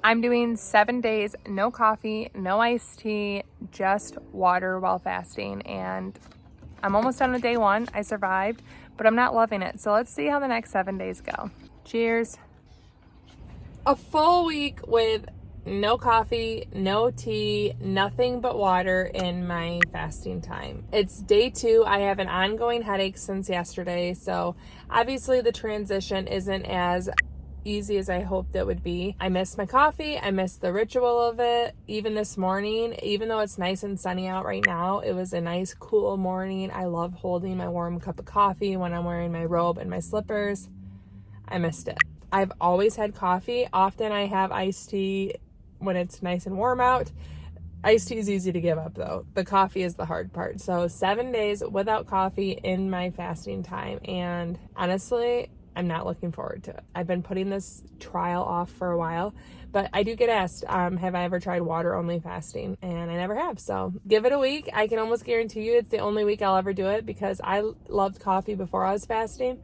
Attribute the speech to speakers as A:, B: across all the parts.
A: I'm doing 7 days, no coffee, no iced tea, just water while fasting. And I'm almost done with day 1. I survived, but I'm not loving it. So let's see how the next 7 days go. Cheers. A full week with no coffee, no tea, nothing but water in my fasting time. It's day 2. I have an ongoing headache since yesterday. So obviously the transition isn't as easy as I hoped it would be. I missed my coffee. I missed the ritual of it. Even this morning, even though it's nice and sunny out right now, it was a nice cool morning. I love holding my warm cup of coffee when I'm wearing my robe and my slippers. I missed it. I've always had coffee. Often I have iced tea when it's nice and warm out. Iced tea is easy to give up though. The coffee is the hard part. So 7 days without coffee in my fasting time. And honestly, I'm not looking forward to it. I've been putting this trial off for a while, but I do get asked, have I ever tried water only fasting? And I never have. So give it a week. I can almost guarantee you it's the only week I'll ever do it because I loved coffee before I was fasting.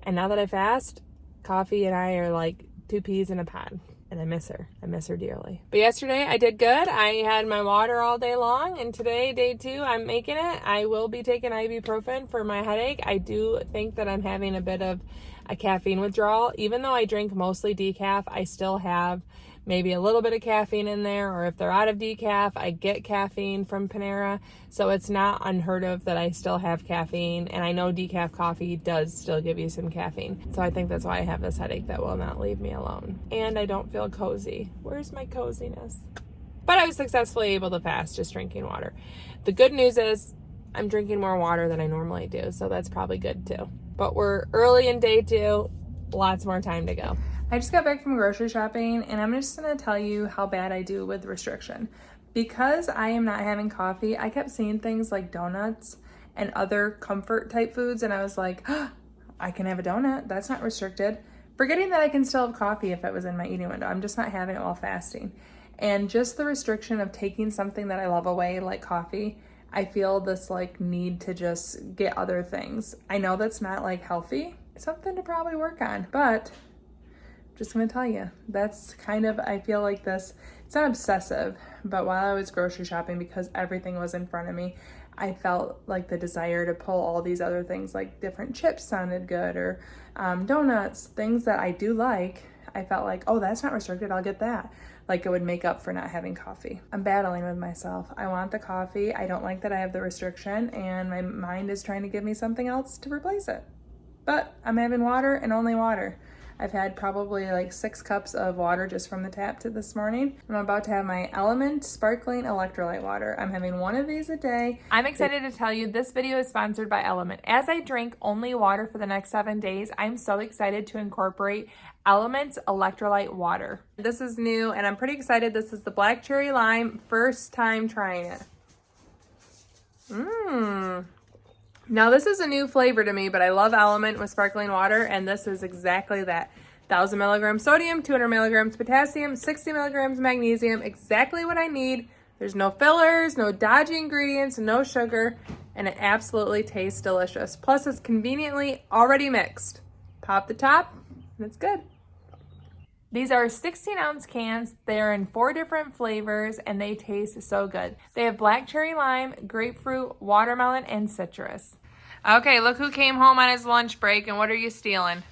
A: And now that I fast, coffee and I are like 2 peas in a pod. And I miss her. I miss her dearly. But yesterday I did good. I had my water all day long. And today, day 2, I'm making it. I will be taking ibuprofen for my headache. I do think that I'm having a bit of a caffeine withdrawal. Even though I drink mostly decaf, I still have maybe a little bit of caffeine in there. Or if they're out of decaf, I get caffeine from Panera. So it's not unheard of that I still have caffeine. And I know decaf coffee does still give you some caffeine. So I think that's why I have this headache that will not leave me alone. And I don't feel cozy. Where's my coziness? But I was successfully able to fast just drinking water. The good news is I'm drinking more water than I normally do. So that's probably good too. But we're early in day 2. Lots more time to go. I just got back from grocery shopping and I'm just going to tell you how bad I do with restriction. Because I am not having coffee, I kept seeing things like donuts and other comfort type foods and I was like, oh, I can have a donut. That's not restricted. Forgetting that I can still have coffee if it was in my eating window. I'm just not having it while fasting. And just the restriction of taking something that I love away like coffee, I feel this like need to just get other things. I know that's not like healthy. It's something to probably work on, but just gonna tell you, that's kind of, I feel like this, it's not obsessive, but while I was grocery shopping, because everything was in front of me, I felt like the desire to pull all these other things, like different chips sounded good, or donuts, things that I do like. I felt like, oh, that's not restricted, I'll get that. Like it would make up for not having coffee. I'm battling with myself. I want the coffee. I don't like that I have the restriction, and my mind is trying to give me something else to replace it. But I'm having water and only water. I've had probably like 6 cups of water just from the tap to this morning. I'm about to have my LMNT Sparkling electrolyte water. I'm having 1 of these a day. I'm excited to tell you this video is sponsored by LMNT. As I drink only water for the next 7 days, I'm so excited to incorporate LMNT electrolyte water. This is new and I'm pretty excited. This is the black cherry lime. First time trying it. Now this is a new flavor to me, but I love LMNT with sparkling water, and this is exactly that. 1,000 milligrams sodium, 200 milligrams potassium, 60 milligrams magnesium, exactly what I need. There's no fillers, no dodgy ingredients, no sugar, and it absolutely tastes delicious. Plus it's conveniently already mixed. Pop the top, and it's good. These are 16-ounce cans. They're in 4 different flavors, and they taste so good. They have black cherry lime, grapefruit, watermelon, and citrus. Okay, look who came home on his lunch break, and what are you stealing?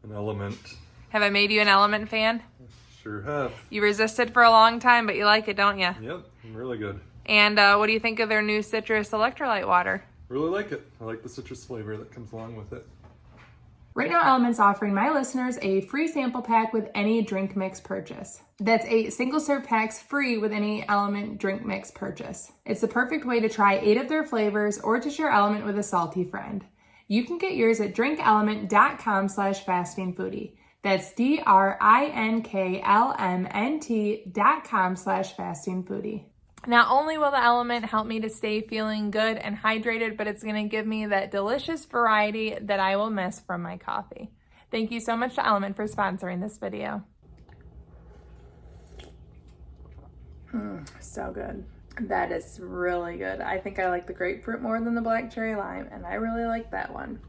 B: An LMNT.
A: Have I made you an LMNT fan?
B: Sure have.
A: You resisted for a long time, but you like it, don't you?
B: Yep, really good.
A: And what do you think of their new citrus electrolyte water?
B: Really like it. I like the citrus flavor that comes along with it.
A: Right now, LMNT's offering my listeners a free sample pack with any drink mix purchase. That's 8 single-serve packs free with any LMNT drink mix purchase. It's the perfect way to try 8 of their flavors or to share LMNT with a salty friend. You can get yours at drinklmnt.com/fastingfoodie. That's drinklmnt.com/fastingfoodie. Not only will the LMNT help me to stay feeling good and hydrated, but it's going to give me that delicious variety that I will miss from my coffee. Thank you so much to LMNT for sponsoring this video. So good. That is really good. I think I like the grapefruit more than the black cherry lime, and I really like that one.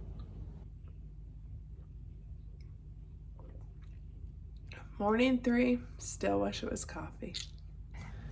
A: Morning 3, still wish it was coffee.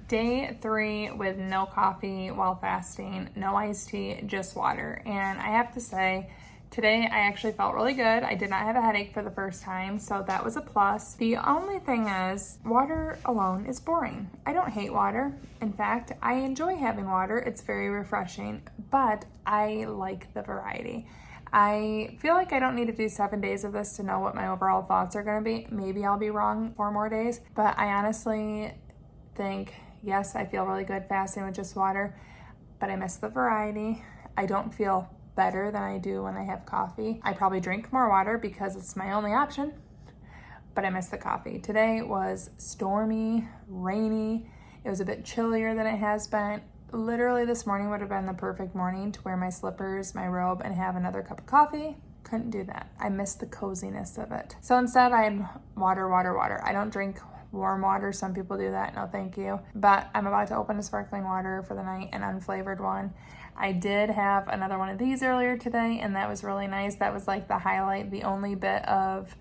A: Day 3 with no coffee while fasting, no iced tea, just water. And I have to say, today I actually felt really good. I did not have a headache for the first time, so that was a plus. The only thing is, water alone is boring. I don't hate water. In fact, I enjoy having water. It's very refreshing, but I like the variety. I feel like I don't need to do 7 days of this to know what my overall thoughts are going to be. Maybe I'll be wrong 4 more days, but I honestly think, yes, I feel really good fasting with just water, but I miss the variety. I don't feel better than I do when I have coffee. I probably drink more water because it's my only option, but I miss the coffee. Today was stormy, rainy. It was a bit chillier than it has been. Literally this morning would have been the perfect morning to wear my slippers, my robe, and have another cup of coffee. Couldn't do that. I missed the coziness of it. So instead I had water. I don't drink warm water. Some people do that. No, thank you. But I'm about to open a sparkling water for the night, an unflavored one. I did have another one of these earlier today, and that was really nice. That was like the highlight. The only bit of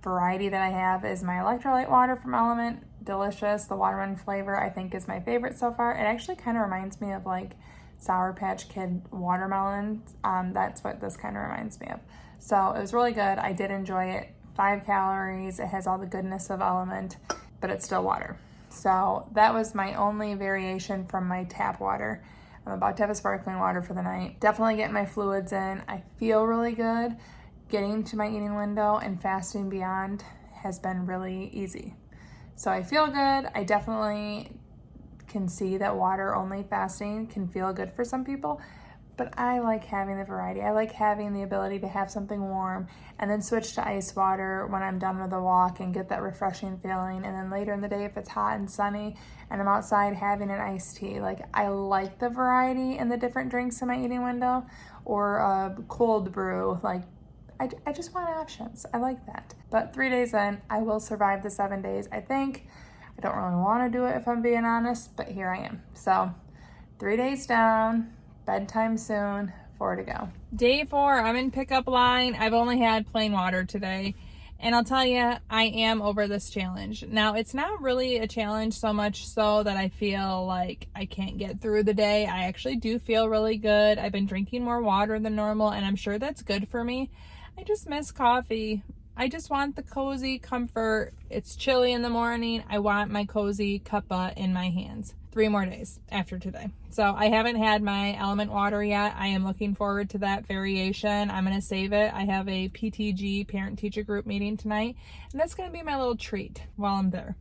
A: variety that I have is my electrolyte water from LMNT. Delicious. The watermelon flavor I think is my favorite so far. It actually kind of reminds me of like Sour Patch Kid watermelons. That's what this kind of reminds me of. So it was really good. I did enjoy it. 5 calories. It has all the goodness of LMNT, but it's still water. So that was my only variation from my tap water. I'm about to have a sparkling water for the night. Definitely getting my fluids in. I feel really good. Getting to my eating window and fasting beyond has been really easy. So I feel good. I definitely can see that water only fasting can feel good for some people, but I like having the variety. I like having the ability to have something warm and then switch to ice water when I'm done with a walk and get that refreshing feeling. And then later in the day, if it's hot and sunny and I'm outside, having an iced tea. Like, I like the variety in the different drinks in my eating window, or a cold brew. Like, I just want options. I like that. But 3 days in, I will survive the 7 days, I think. I don't really want to do it if I'm being honest, but here I am. So 3 days down, bedtime soon, 4 to go. Day 4, I'm in pickup line. I've only had plain water today. And I'll tell you, I am over this challenge. Now, it's not really a challenge so much so that I feel like I can't get through the day. I actually do feel really good. I've been drinking more water than normal, and I'm sure that's good for me. I just miss coffee. I just want the cozy comfort. It's chilly in the morning. I want my cozy cuppa in my hands. 3 more days after today. So I haven't had my LMNT water yet. I am looking forward to that variation. I'm going to save it. I have a PTG, parent-teacher group meeting tonight, and that's going to be my little treat while I'm there.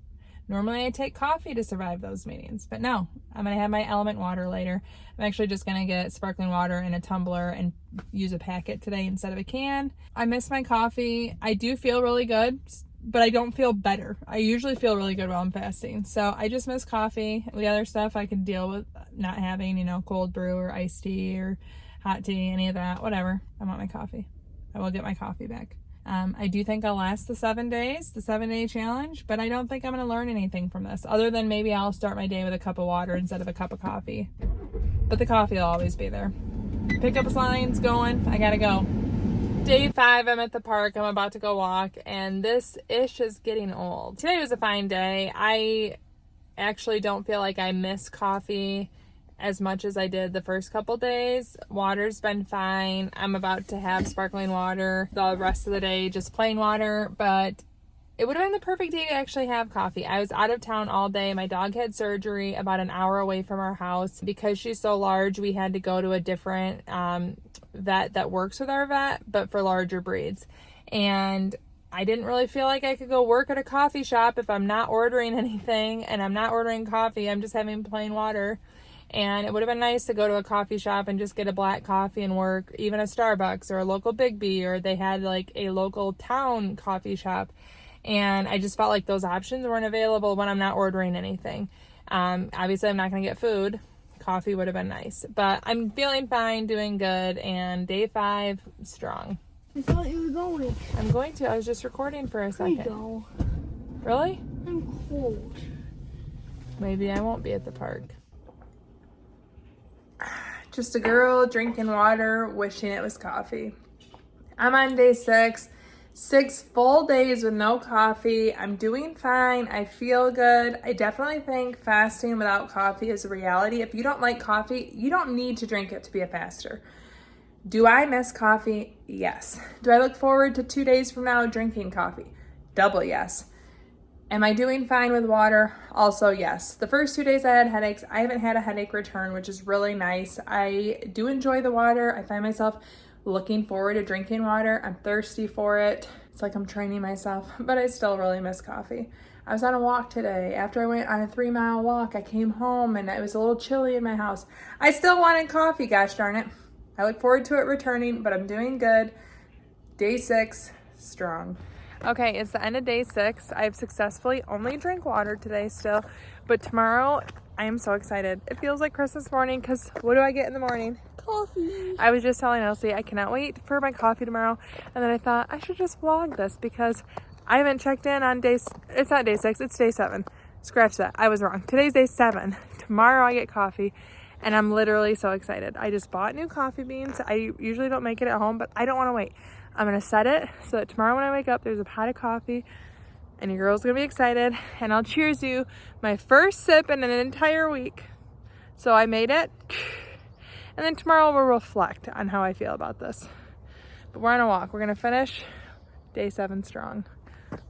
A: Normally I take coffee to survive those meetings, but no, I'm going to have my LMNT water later. I'm actually just going to get sparkling water in a tumbler and use a packet today instead of a can. I miss my coffee. I do feel really good, but I don't feel better. I usually feel really good while I'm fasting. So I just miss coffee. The other stuff I can deal with not having, cold brew or iced tea or hot tea, any of that, whatever. I want my coffee. I will get my coffee back. I do think I'll last the 7 days, the 7-day challenge, but I don't think I'm going to learn anything from this, other than maybe I'll start my day with a cup of water instead of a cup of coffee. But the coffee will always be there. Pickup line's going. I gotta go. Day 5, I'm at the park. I'm about to go walk, and this ish is getting old. Today was a fine day. I actually don't feel like I miss coffee as much as I did the first couple days. Water's been fine. I'm about to have sparkling water the rest of the day, just plain water, but it would have been the perfect day to actually have coffee. I was out of town all day. My dog had surgery about an hour away from our house. Because she's so large, we had to go to a different vet that works with our vet, but for larger breeds. And I didn't really feel like I could go work at a coffee shop if I'm not ordering anything, and I'm not ordering coffee. I'm just having plain water. And it would have been nice to go to a coffee shop and just get a black coffee and work, even a Starbucks or a local Big B, or they had like a local town coffee shop. And I just felt like those options weren't available when I'm not ordering anything. Obviously, I'm not going to get food. Coffee would have been nice. But I'm feeling fine, doing good, and day 5, strong.
C: I thought you were going.
A: I'm going to. I was just recording for a second.
C: I go.
A: Really?
C: I'm cold.
A: Maybe I won't be at the park. Just a girl drinking water, wishing it was coffee. I'm on day 6. 6 full days with no coffee. I'm doing fine. I feel good. I definitely think fasting without coffee is a reality. If you don't like coffee, you don't need to drink it to be a faster. Do I miss coffee? Yes. Do I look forward to 2 days from now drinking coffee? Double yes. Am I doing fine with water? Also yes. The first 2 days I had headaches. I haven't had a headache return, which is really nice. I do enjoy the water. I find myself looking forward to drinking water. I'm thirsty for it. It's like I'm training myself, but I still really miss coffee. I was on a walk today. After I went on a 3-mile walk, I came home and it was a little chilly in my house. I still wanted coffee, gosh darn it. I look forward to it returning, but I'm doing good. Day 6, strong. Okay, it's the end of day 6. I've successfully only drank water today still, but tomorrow I am so excited. It feels like Christmas morning because what do I get in the morning?
C: Coffee.
A: I was just telling Elsie I cannot wait for my coffee tomorrow, and then I thought I should just vlog this because I haven't checked in on it's not day 6, it's day 7. Scratch that, I was wrong. Today's day 7. Tomorrow I get coffee, and I'm literally so excited. I just bought new coffee beans. I usually don't make it at home, but I don't want to wait. I'm gonna set it so that tomorrow when I wake up, there's a pot of coffee, and your girl's gonna be excited, and I'll cheers you my first sip in an entire week. So I made it. And then tomorrow we'll reflect on how I feel about this. But we're on a walk. We're gonna finish day 7 strong.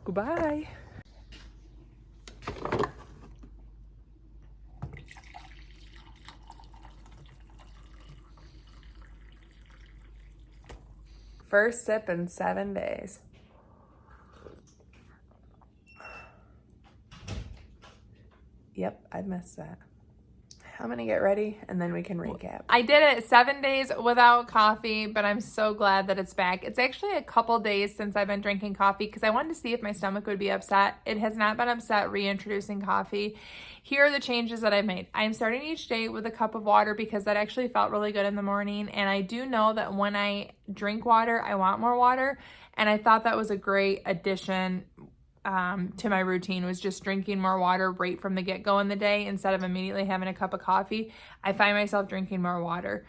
A: Goodbye. First sip in 7 days. Yep, I missed that. I'm gonna get ready and then we can recap. I did it 7 days without coffee, but I'm so glad that it's back. It's actually a couple days since I've been drinking coffee because I wanted to see if my stomach would be upset. It has not been upset reintroducing coffee. Here are the changes that I've made. I'm starting each day with a cup of water because that actually felt really good in the morning. And I do know that when I drink water, I want more water. And I thought that was a great addition to my routine, was just drinking more water right from the get-go in the day instead of immediately having a cup of coffee. I find myself drinking more water.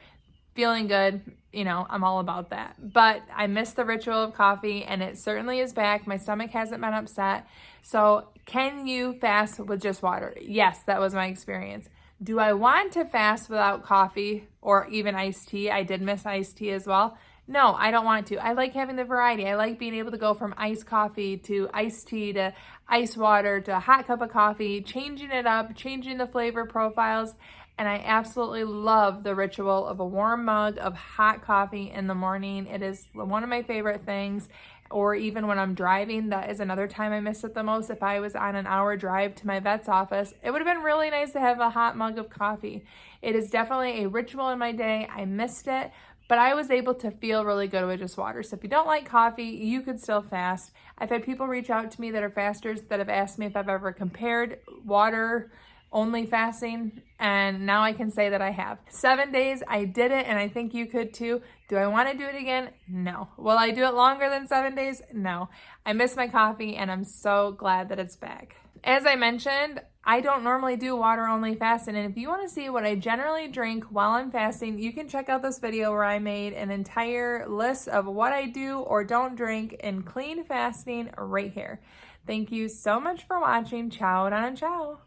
A: Feeling good, you know, I'm all about that. But I miss the ritual of coffee and it certainly is back. My stomach hasn't been upset. So can you fast with just water? Yes, that was my experience. Do I want to fast without coffee or even iced tea? I did miss iced tea as well. No, I don't want to. I like having the variety. I like being able to go from iced coffee to iced tea to ice water to a hot cup of coffee, changing it up, changing the flavor profiles. And I absolutely love the ritual of a warm mug of hot coffee in the morning. It is one of my favorite things. Or even when I'm driving, that is another time I miss it the most. If I was on an hour drive to my vet's office, it would have been really nice to have a hot mug of coffee. It is definitely a ritual in my day. I missed it, but I was able to feel really good with just water. So if you don't like coffee, you could still fast. I've had people reach out to me that are fasters that have asked me if I've ever compared water only fasting, and now I can say that I have. 7 days, I did it, and I think you could too. Do I want to do it again? No. Will I do it longer than 7 days? No. I miss my coffee, and I'm so glad that it's back. As I mentioned, I don't normally do water only fasting, and if you want to see what I generally drink while I'm fasting, you can check out this video where I made an entire list of what I do or don't drink in clean fasting right here. Thank you so much for watching. Ciao and ciao.